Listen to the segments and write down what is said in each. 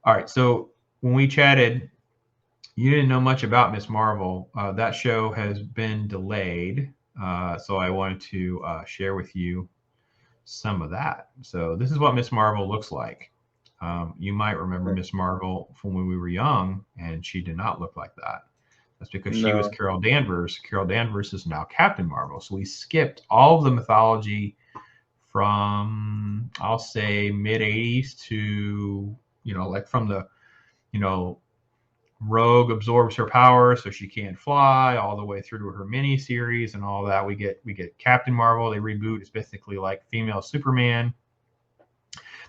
All right. So when we chatted, you didn't know much about Miss Marvel. That show has been delayed. So I wanted to share with you some of that. So this is what Miss Marvel looks like. You might remember Miss Marvel from when we were young, and she did not look like that. That's because she was Carol Danvers. Carol Danvers is now Captain Marvel. So we skipped all of the mythology from, I'll say, mid 80s to, like from the, Rogue absorbs her power so she can't fly, all the way through to her mini series and all that. We get Captain Marvel. They reboot. It's basically like female Superman.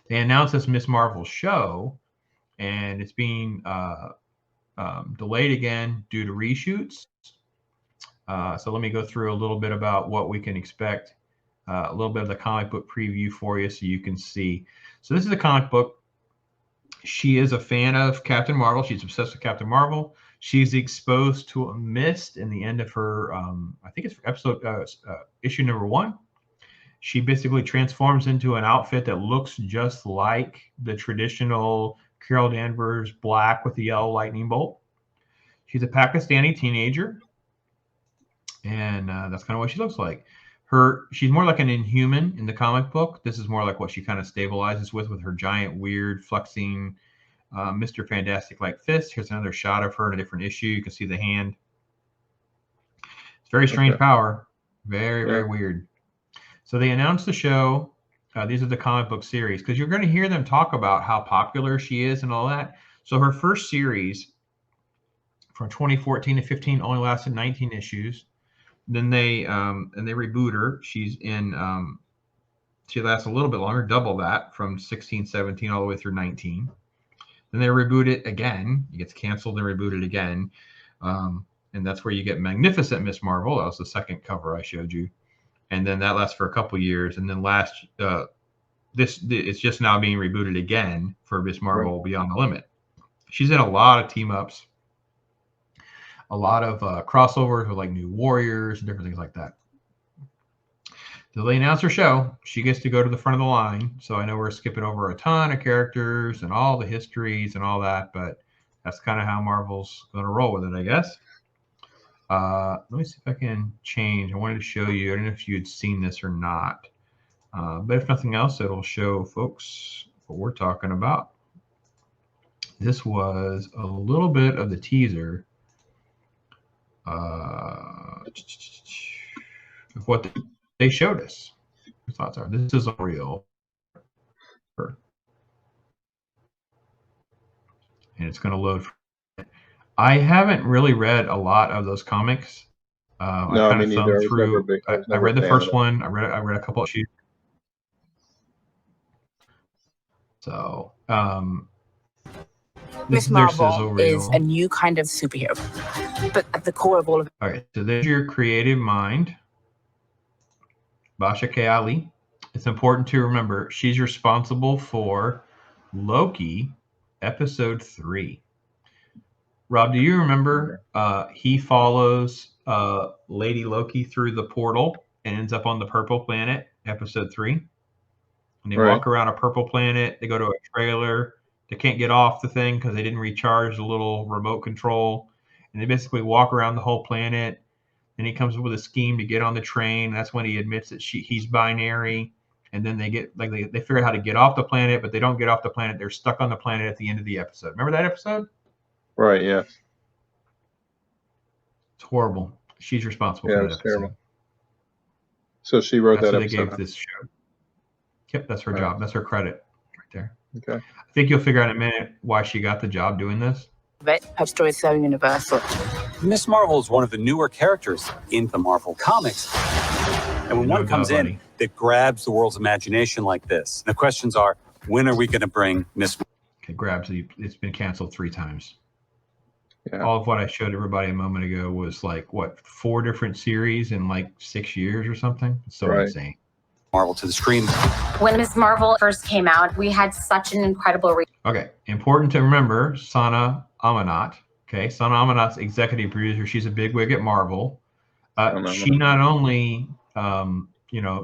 They announced this Miss Marvel show, and it's being delayed again due to reshoots. So let me go through a little bit about what we can expect. A little bit of the comic book preview for you so you can see. So this is a comic book. She is a fan of Captain Marvel. She's obsessed with Captain Marvel. She's exposed to a mist in the end of her, I think it's issue number 1. She basically transforms into an outfit that looks just like the traditional Carol Danvers black with the yellow lightning bolt. She's a Pakistani teenager, and that's kind of what she looks like. She's more like an Inhuman in the comic book. This is more like what she kind of stabilizes with her giant, weird, flexing Mr. Fantastic-like fist. Here's another shot of her in a different issue. You can see the hand. It's very strange power. Very, very weird. So they announced the show. These are the comic book series, because you're going to hear them talk about how popular she is and all that. So her first series from 2014 to 15 only lasted 19 issues. Then they reboot her. She's in she lasts a little bit longer, double that, from 16, 17 all the way through 19. Then they reboot it again. It gets canceled and rebooted again. And that's where you get Magnificent Miss Marvel. That was the second cover I showed you. And then that lasts for a couple years. And then it's just now being rebooted again for Miss Marvel Beyond the Limit. She's in a lot of team ups, a lot of crossovers with like New Warriors and different things like that. So they announced her show. She gets to go to the front of the line. So I know we're skipping over a ton of characters and all the histories and all that, but that's kind of how Marvel's going to roll with it, I guess. Let me see if I can change. I wanted to show you. I don't know if you had seen this or not. But if nothing else, it'll show folks what we're talking about. This was a little bit of the teaser of what they showed us. Your thoughts are. This is a real. And it's going to load. I haven't really read a lot of those comics. I kind of thumbed through. I read the first one. I read a couple of issues. So, Miss Marvel is a new kind of superhero, but at the core of all of it. All right, so there's your creative mind, Basha K. Ali. It's important to remember she's responsible for Loki, episode 3. Rob, do you remember he follows Lady Loki through the portal and ends up on the Purple Planet, episode 3? And they walk around a purple planet. They go to a trailer. They can't get off the thing because they didn't recharge the little remote control. And they basically walk around the whole planet. And he comes up with a scheme to get on the train. That's when he admits that he's binary. And then they get they figure out how to get off the planet, but they don't get off the planet. They're stuck on the planet at the end of the episode. Remember that episode? Right, yeah. It's horrible. She's responsible for that episode. Terrible. So she wrote that episode. They gave this show. Yep, that's her job. That's her credit right there. Okay. I think you'll figure out in a minute why she got the job doing this. Her story is so universal. Miss Marvel is one of the newer characters in the Marvel comics. And when one comes in that grabs the world's imagination like this, the questions are, when are we going to bring Miss Marvel? Okay, grabs. It's been canceled 3 times. Yeah. All of what I showed everybody a moment ago was 4 different series in 6 years or something. It's so insane. Marvel to the screen. When Miss Marvel first came out, we had such an incredible. Okay, important to remember Sana Amanat. Okay, Sana Amanat's executive producer. She's a bigwig at Marvel. She not only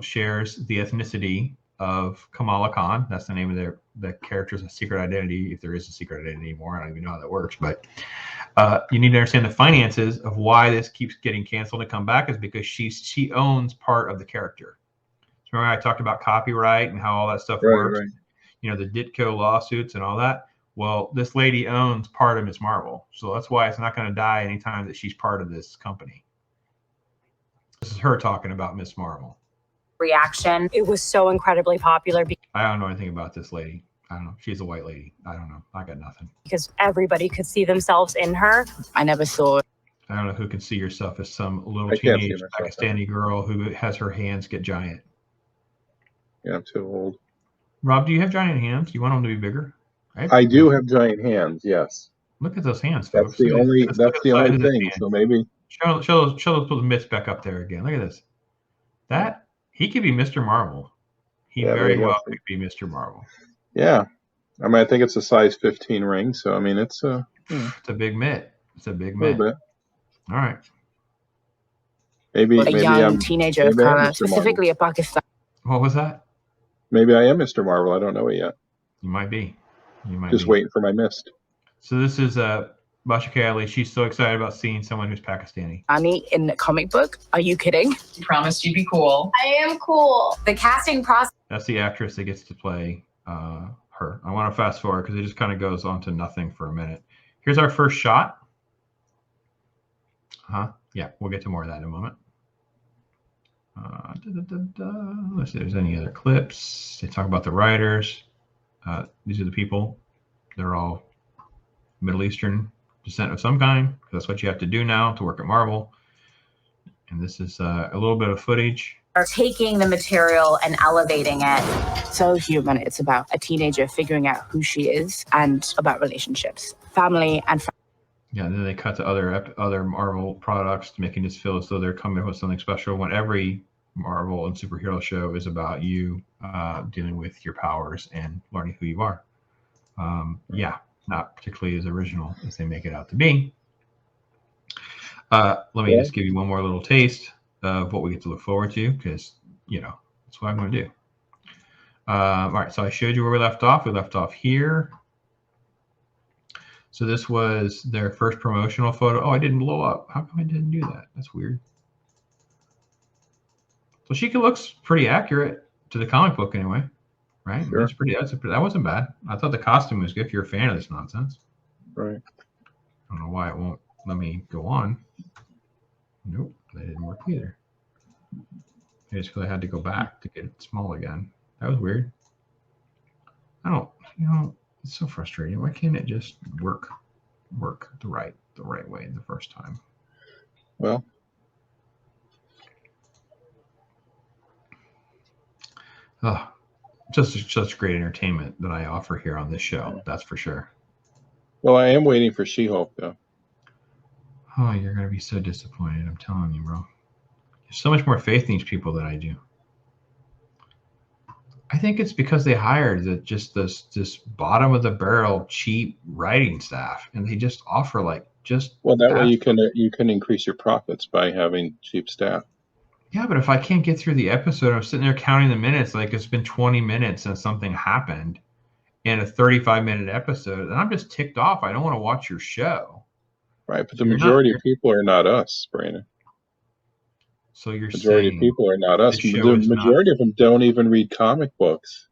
shares the ethnicity of Kamala Khan. That's the name of their the character's secret identity, if there is a secret identity anymore. I don't even know how that works, but you need to understand the finances of why this keeps getting canceled and come back is because she owns part of the character. Remember I talked about copyright and how all that stuff works? Right. You know, the Ditko lawsuits and all that. Well, this lady owns part of Miss Marvel. So that's why it's not going to die anytime that she's part of this company. This is her talking about Miss Marvel. Reaction. It was so incredibly popular. I don't know anything about this lady. I don't know. She's a white lady. I don't know. I got nothing. Because everybody could see themselves in her. I never saw it. I don't know who can see yourself as some little teenage Pakistani girl who has her hands get giant. Yeah, I'm too old. Rob, do you have giant hands? You want them to be bigger? Right? I do have giant hands. Yes. Look at those hands, folks. That's the only thing. So maybe show those mitts back up there again. Look at this. That he could be Mr. Marvel. He very well could be Mr. Marvel. Yeah. I mean, I think it's a size 15 ring. So I mean, it's a big mitt. It's a big a mitt. little bit. All right. Maybe A young teenager of color, specifically a Pakistan. What was that? Maybe I am Mr. Marvel. I don't know it yet. You might be. You might just be. waiting for my mist. So this is Basha Ali. She's so excited about seeing someone who's Pakistani. Annie in the comic book. Are you kidding? You promised you'd be cool. I am cool. The casting process. That's the actress that gets to play her. I want to fast forward because it just kind of goes on to nothing for a minute. Here's our first shot. Yeah, we'll get to more of that in a moment. Let's see if there's any other clips. They talk about the writers. These are the people. They're all Middle Eastern descent of some kind. That's what you have to do now to work at Marvel. And this is a little bit of footage. Are taking the material and elevating it. So human. It's about a teenager figuring out who she is and about relationships, family, and friends. Yeah, and then they cut to other Marvel products, making this feel as though they're coming up with something special when every Marvel and superhero show is about you dealing with your powers and learning who you are. Yeah, not particularly as original as they make it out to be. Let me just give you one more little taste of what we get to look forward to, because, you know, that's what I'm going to do. All right, so I showed you where we left off. We left off here. So this was their first promotional photo. Oh, I didn't blow up. How come I didn't do that? That's weird. So she looks pretty accurate to the comic book anyway, right? Sure. That wasn't bad. I thought the costume was good if you're a fan of this nonsense. Right. I don't know why it won't let me go on. Nope, that didn't work either. It's because I had to go back to get it small again. That was weird. It's so frustrating. Why can't it just work the right way the first time? Well, just such great entertainment that I offer here on this show. That's for sure. well, I am waiting for She-Hulk though. Oh, you're gonna be so disappointed. I'm telling you, bro. There's so much more faith in these people than I do. I think it's because they hired this bottom of the barrel cheap writing staff, and they just offer way you can increase your profits by having cheap staff. Yeah, but if I can't get through the episode, I'm sitting there counting the minutes like it's been 20 minutes since something happened in a 35-minute episode, and I'm just ticked off. I don't want to watch your show. Right, but the majority of people are not us, Brandon. So you're saying the majority of people are not us. The majority of them don't even read comic books.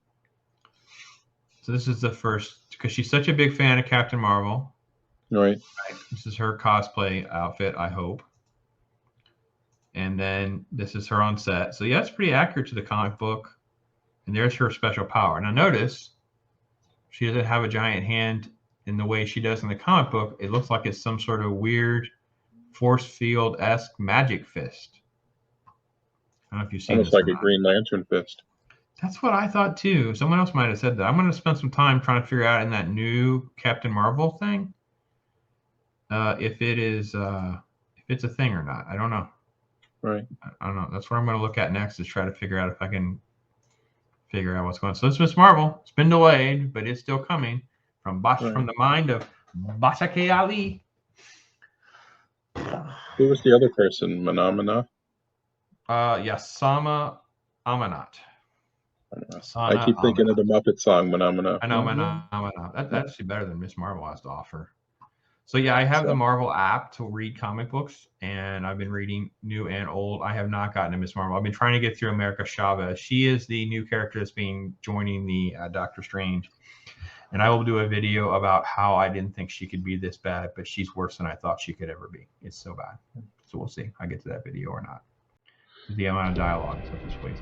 So this is the first, because she's such a big fan of Captain Marvel. Right. This is her cosplay outfit, I hope. And then this is her on set. So yeah, it's pretty accurate to the comic book. And there's her special power. Now notice, she doesn't have a giant hand in the way she does in the comic book. It looks like it's some sort of weird force field-esque magic fist. I don't know if you've seen almost this like a Green Lantern fist. That's what I thought too. Someone else might have said that. I'm going to spend some time trying to figure out in that new Captain Marvel thing if it's a thing or not. I don't know. Right. I don't know. That's what I'm going to look at next, is try to figure out if I can figure out what's going on. So it's Miss Marvel. It's been delayed, but it's still coming from the mind of Basha Ali. Who was the other person? Manamana? Yasama Amanat. I keep thinking of the Muppet song, Phenomena. I know, Phenomena. That's actually better than Miss Marvel has to offer. So yeah, I have the Marvel app to read comic books, and I've been reading new and old. I have not gotten to Miss Marvel. I've been trying to get through America Chavez. She is the new character that's joining the Doctor Strange, and I will do a video about how I didn't think she could be this bad, but she's worse than I thought she could ever be. It's so bad. So we'll see if I get to that video or not. The amount of dialogue, so just wait.